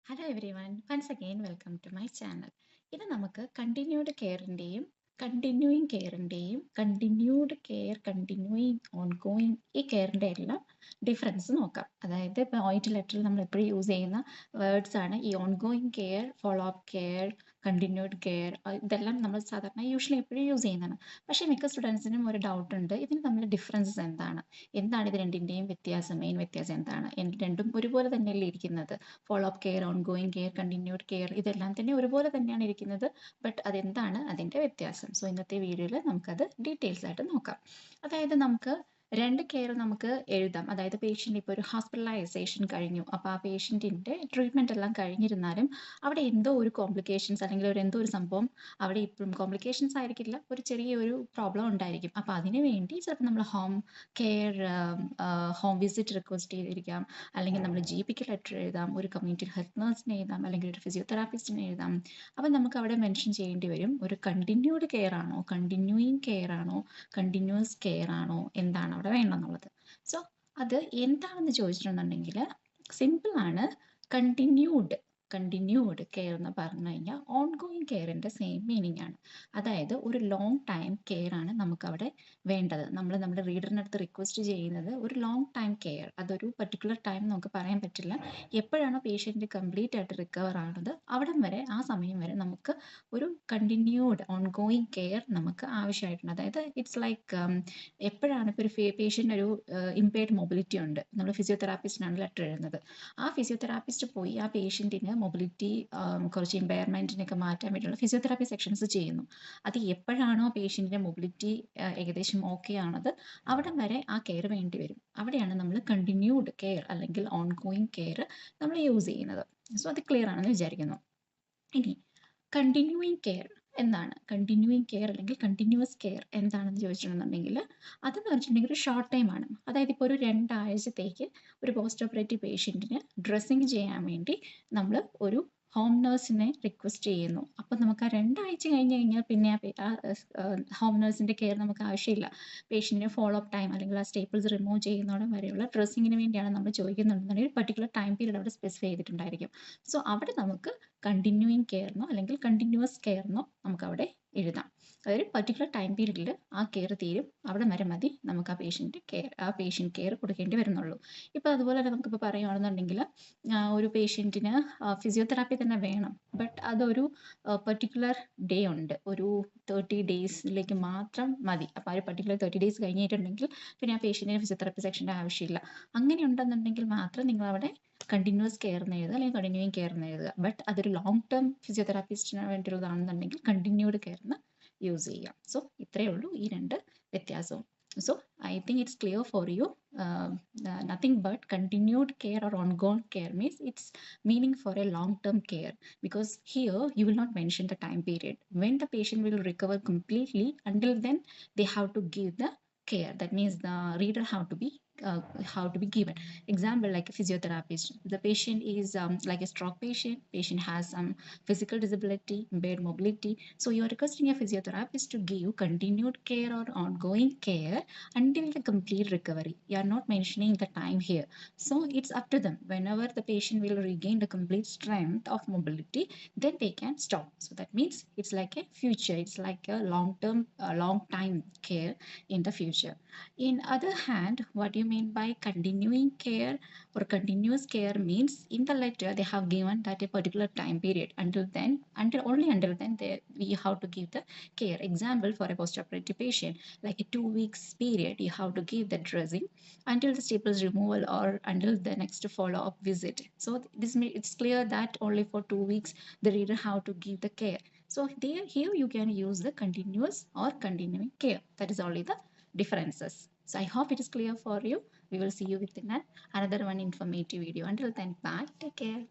Hello everyone once again welcome to my channel. ഇത് നമുക്ക് continued കെയറിൻ്റെയും continued care, continuing ongoing ഈ കെയറിൻ്റെ എല്ലാം ഡിഫറൻസ് നോക്കാം. അതായത് ഇപ്പോൾ പോയിന്റ് ലെറ്ററിൽ നമ്മൾ എപ്പോഴും യൂസ് ചെയ്യുന്ന വേർഡ്സ് ആണ് ഈ ongoing care, follow up care, continued care. ഇതെല്ലാം നമ്മൾ സാധാരണ യൂഷ്വലി എപ്പോഴും യൂസ് ചെയ്യുന്നതാണ്. പക്ഷേ മിക്ക സ്റ്റുഡൻസിനും ഒരു ഡൗട്ട് ഉണ്ട്, ഇതിന് തമ്മിൽ ഡിഫറൻസസ് എന്താണ് ഇത് രണ്ടിൻ്റെയും വ്യത്യാസം, മെയിൻ വ്യത്യാസം എന്താണ്? രണ്ടും ഒരുപോലെ തന്നെയല്ലേ ഇരിക്കുന്നത്? Follow up care, ongoing care, continued care ഇതെല്ലാം തന്നെ ഒരുപോലെ തന്നെയാണ് ഇരിക്കുന്നത്. ബട്ട് അതെന്താണ് അതിൻ്റെ വ്യത്യാസം? സോ ഇന്നത്തെ വീഡിയോയിൽ നമുക്കത് ഡീറ്റെയിൽസ് ആയിട്ട് നോക്കാം. അതായത് നമുക്ക് രണ്ട് കെയർ നമുക്ക് എഴുതാം. അതായത് പേഷ്യൻ്റ് ഇപ്പോൾ ഒരു ഹോസ്പിറ്റലൈസേഷൻ കഴിഞ്ഞു, അപ്പോൾ ആ പേഷ്യൻറ്റിൻ്റെ ട്രീറ്റ്മെൻറ്റ് എല്ലാം കഴിഞ്ഞിരുന്നാലും അവിടെ എന്തോ ഒരു കോംപ്ലിക്കേഷൻസ് അല്ലെങ്കിൽ എന്തോ ഒരു സംഭവം അവിടെ ഇപ്പോഴും കോംപ്ലിക്കേഷൻസ് ആയിരിക്കില്ല, ഒരു ചെറിയൊരു പ്രോബ്ലം ഉണ്ടായിരിക്കും. അപ്പോൾ അതിന് വേണ്ടി ചിലപ്പോൾ നമ്മൾ home care, home visit request ചെയ്തിരിക്കാം, അല്ലെങ്കിൽ നമ്മൾ GPക്ക് ലെറ്റർ എഴുതാം, ഒരു കമ്മ്യൂണിറ്റി ഹെൽത്ത് നഴ്സിന് എഴുതാം, അല്ലെങ്കിൽ ഒരു ഫിസിയോതെറാപ്പിസ്റ്റിന് എഴുതാം. അപ്പം നമുക്ക് അവിടെ മെൻഷൻ ചെയ്യേണ്ടി വരും, ഒരു കണ്ടിന്യൂഡ് കെയർ ആണോ, കണ്ടിന്യൂയിങ് കെയർ ആണോ, കണ്ടിന്യൂസ് കെയർ ആണോ, എന്താണ് അവിടെ വേണമെന്നുള്ളത്. സോ അത് എന്താണെന്ന് ചോദിച്ചിട്ടുണ്ടെങ്കിൽ സിമ്പിളാണ്. കണ്ടിന്യൂഡ് കെയർ എന്ന് പറഞ്ഞു കഴിഞ്ഞാൽ ഓൺഗോയിങ് കെയറിൻ്റെ സെയിം മീനിങ് ആണ്. അതായത് ഒരു ലോങ് ടൈം കെയർ ആണ് നമുക്കവിടെ വേണ്ടത്. നമ്മൾ നമ്മുടെ റീഡറിൻ്റെ അടുത്ത് റിക്വസ്റ്റ് ചെയ്യുന്നത് ഒരു ലോങ് ടൈം കെയർ. അതൊരു പർട്ടിക്കുലർ ടൈം നമുക്ക് പറയാൻ പറ്റില്ല. എപ്പോഴാണോ പേഷ്യൻ്റ് കംപ്ലീറ്റ് ആയിട്ട് റിക്കവർ ആണത് അവിടം വരെ, ആ സമയം വരെ നമുക്ക് ഒരു കണ്ടിന്യൂഡ് ഓൺഗോയിങ് കെയർ നമുക്ക് ആവശ്യമായിട്ടുണ്ട്. അതായത് ഇറ്റ്സ് ലൈക്ക് എപ്പോഴാണ് ഇപ്പോൾ ഒരു പേഷ്യൻ്റ് ഒരു ഇമ്പയർഡ് മൊബിലിറ്റി ഉണ്ട്, നമ്മൾ ഫിസിയോതെറാപ്പിസ്റ്റിനാണ് ലെറ്റർ എഴുതുന്നത്. ആ ഫിസിയോതെറാപ്പിസ്റ്റ് പോയി ആ പേഷ്യൻറ്റിന് മൊബിലിറ്റി കുറച്ച് ഇമ്പയർമെൻറ്റിനൊക്കെ മാറ്റാൻ വേണ്ടിയുള്ള ഫിസിയോതെറാപ്പി സെക്ഷൻസ് ചെയ്യുന്നു. അത് എപ്പോഴാണോ പേഷ്യൻറ്റിൻ്റെ മൊബിലിറ്റി ഏകദേശം ഓക്കെ ആണത് അവിടം വരെ ആ കെയർ വേണ്ടി വരും. അവിടെയാണ് നമ്മൾ കണ്ടിന്യൂഡ് കെയർ അല്ലെങ്കിൽ ഓൺഗോയിങ് കെയർ നമ്മൾ യൂസ് ചെയ്യുന്നത്. സോ അത് ക്ലിയർ ആണെന്ന് വിചാരിക്കുന്നു. ഇനി കണ്ടിന്യൂയിങ് കെയർ എന്താണ്? കണ്ടിന്യൂയിങ് കെയർ അല്ലെങ്കിൽ കണ്ടിന്യൂസ് കെയർ എന്താണെന്ന് ചോദിച്ചിട്ടുണ്ടെങ്കിൽ അതെന്ന് വെച്ചിട്ടുണ്ടെങ്കിൽ ഒരു ഷോർട്ട് ടൈം ആണ്. അതായത് ഇപ്പോൾ ഒരു 2 ആഴ്ചത്തേക്ക് ഒരു പോസ്റ്റ് ഓപ്പറേറ്റീവ് പേഷ്യൻറ്റിന് ഡ്രസ്സിങ് ചെയ്യാൻ വേണ്ടി നമ്മൾ ഒരു ഹോം നേഴ്സിനെ റിക്വസ്റ്റ് ചെയ്യുന്നു. അപ്പോൾ നമുക്ക് ആ 2 ആഴ്ച കഴിഞ്ഞ് കഴിഞ്ഞാൽ പിന്നെ ആ ഹോം നേഴ്സിൻ്റെ കെയർ നമുക്ക് ആവശ്യമില്ല. പേഷ്യൻറ്റിന് ഫോളോ അപ്പ് ടൈം അല്ലെങ്കിൽ ആ സ്റ്റേപ്പിൾസ് റിമൂവ് ചെയ്യുന്നോടം വരെയുള്ള ഡ്രസ്സിങ്ങിന് വേണ്ടിയാണ് നമ്മൾ ചോദിക്കുന്നുണ്ടെന്നുണ്ടെങ്കിൽ ഒരു പർട്ടിക്കുലർ ടൈം പീരീഡ് അവിടെ സ്പെസിഫൈ ചെയ്തിട്ടുണ്ടായിരിക്കും. സോ അവിടെ നമുക്ക് കണ്ടിന്യൂയിങ് കെയറിനോ അല്ലെങ്കിൽ കണ്ടിന്യൂസ് കെയറിനോ നമുക്കവിടെ എഴുതാം. അതായത് പർട്ടിക്കുലർ ടൈം പീരീഡിൽ ആ കെയർ തീരും, അവിടെ വരെ മതി നമുക്ക് ആ പേഷ്യൻ്റ് കെയർ കൊടുക്കേണ്ടി വരുന്നുള്ളൂ. ഇപ്പോൾ അതുപോലെ തന്നെ നമുക്കിപ്പോൾ പറയുകയാണെന്നുണ്ടെങ്കിൽ ഒരു പേഷ്യൻറ്റിന് ഫിസിയോതെറാപ്പി തന്നെ വേണം, ബട്ട് അതൊരു പർട്ടിക്കുലർ ഡേ ഉണ്ട്, ഒരു 30 ഡേയ്സിലേക്ക് മാത്രം മതി. അപ്പോൾ ആ ഒരു പർട്ടിക്കുലർ 30 ഡേയ്സ് കഴിഞ്ഞിട്ടുണ്ടെങ്കിൽ പിന്നെ ആ പേഷ്യൻറ്റിന് ഫിസിയോതെറാപ്പി സെക്ഷൻ്റെ ആവശ്യമില്ല. അങ്ങനെ ഉണ്ടെന്നുണ്ടെങ്കിൽ മാത്രം നിങ്ങളവിടെ കണ്ടിന്യൂസ് കെയർ എന്ന് എഴുതുക അല്ലെങ്കിൽ കണ്ടിന്യൂയിങ് കെയർ എന്ന് എഴുതുക. ബട്ട് അതൊരു ലോങ് ടേം ഫിസിയോതെറാപ്പിസ്റ്റിന് വേണ്ടിയുള്ളതാണെന്നുണ്ടെങ്കിൽ കണ്ടിന്യൂഡ് കെയറിന് യൂസ് ചെയ്യാം. സോ ഇത്രയേ ഉള്ളൂ ഈ രണ്ട് വ്യത്യാസവും. So I think it's clear for you. Nothing but continued care or ongoing care means it's meaning for a long-term care, because here you will not mention the time period when the patient will recover completely. Until then they have to give the care. That means the reader have to be given. Example, like a physiotherapist, the patient is like a stroke patient has some physical disability, impaired mobility. So you are requesting a physiotherapist to give continued care or ongoing care until the complete recovery. You are not mentioning the time here. So it's up to them. Whenever the patient will regain the complete strength of mobility, then they can stop. So that means it's like a future, it's like a long term, long time care in the future. In other hand, what do you mean by continuing care or continuous care means in the letter they have given that a particular time period. Until then, only until then we have to give the care. Example, for a post-operative patient, like a 2 weeks period you have to give the dressing until the staples removal or until the next follow-up visit. So it's clear that only for 2 weeks the reader have to give the care. So here you can use the continuous or continuing care. That is only the differences. So I hope it is clear for you. We will see you within another one informative video. Until then, bye. Take care.